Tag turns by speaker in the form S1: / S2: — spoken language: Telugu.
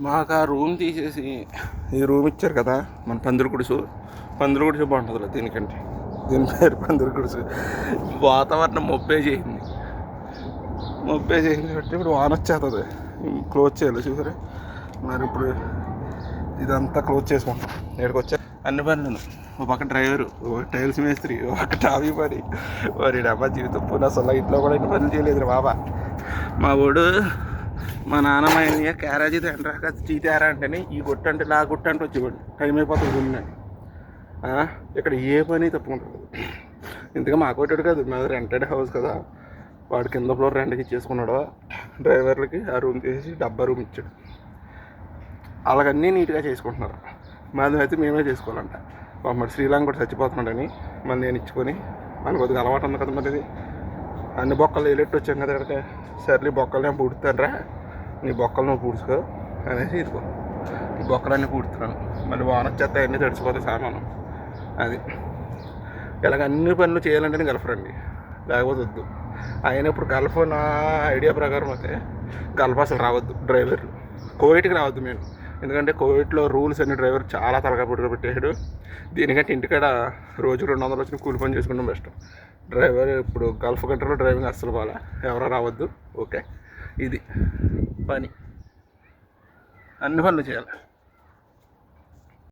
S1: మాకు ఆ రూమ్ తీసేసి ఈ రూమ్ ఇచ్చారు కదా మన పందిరి గుడుసు బాగుంటుందిలే దీనికంటే. దీని పేరు పందిరి గుడుసు. వాతావరణం మొబ్బే చేసింది కాబట్టి ఇప్పుడు వాన వచ్చేస్తుంది. క్లోజ్ చేయాలి చూసారా. మరి ఇప్పుడు ఇదంతా క్లోజ్ చేసుకుంటాం. ఇక్కడికి వచ్చా అన్ని పనులను, ఒక పక్క డ్రైవరు, ఒక టైల్స్ మేస్త్రి, ఒక పక్క టాపీ పని. మరి డబ్బా జీవితం పోనీ అసలు ఇంట్లో కూడా ఇన్ని పనులు చేయలేదు బాబా. మా వాడు మా నాన్నమ్మ అయ్య క్యారేజీ తింటాక టీ తేరా అంటేనే ఈ గుట్ట అంటే నా గుట్ట అంటే వచ్చేవాడు. టైం అయిపోతుంది ఉన్నాడు. ఇక్కడ ఏ పని తప్పుకుంటాడు. ఇంతగా మాకోటాడు కాదు, మాది రెంటెడ్ హౌస్ కదా. వాడు కింద ఫ్లోర్ రెంట్కి ఇచ్చేసుకున్నాడు. డ్రైవర్లకి ఆ రూమ్ తీసేసి డబ్బా రూమ్ ఇచ్చాడు. అలాగన్నీ నీట్గా చేసుకుంటున్నారు. మాది అయితే మేమే చేసుకోవాలంట. మరి శ్రీలంక కూడా చచ్చిపోతున్నాడని మళ్ళీ నేను ఇచ్చుకొని, మనకు కొద్దిగా అలవాటు ఉంది కదా. మరి ఇది అన్ని బొక్కలు వేలెట్టు వచ్చాం కదా ఇక్కడికి. సర్లీ బొక్కలు నేను పూడుతానరా, నీ బొక్కలు నువ్వు పూడ్చుకో అనేసి ఇదిగో ఈ బొక్కలన్నీ పూడుతున్నాను. మళ్ళీ వాన వచ్చేస్తే అన్నీ తడిచిపోతాయి సామాను. అది ఇలాగ అన్ని పనులు చేయాలంటేనే గల్ఫ్ రండి, లేకపోతే వద్దు. అయినప్పుడు గల్ఫ్ నా ఐడియా ప్రకారం అయితే గల్ఫ్ అసలు రావద్దు డ్రైవర్లు. కోవిట్కి రావద్దు మేము, ఎందుకంటే కోవిట్లో రూల్స్ అన్ని డ్రైవర్ చాలా తలగా పెట్టాడు. దీనికంటే ఇంటికాడ రోజు 200 వచ్చిన కూలి పని చేసుకుంటాం బెస్ట్. డ్రైవర్ ఇప్పుడు గల్ఫ్ కంట్రీలో డ్రైవింగ్ అస్సలు బాగా, ఎవరో రావద్దు. ఓకే, ఇది పని, అన్ని పనులు చేయాలి.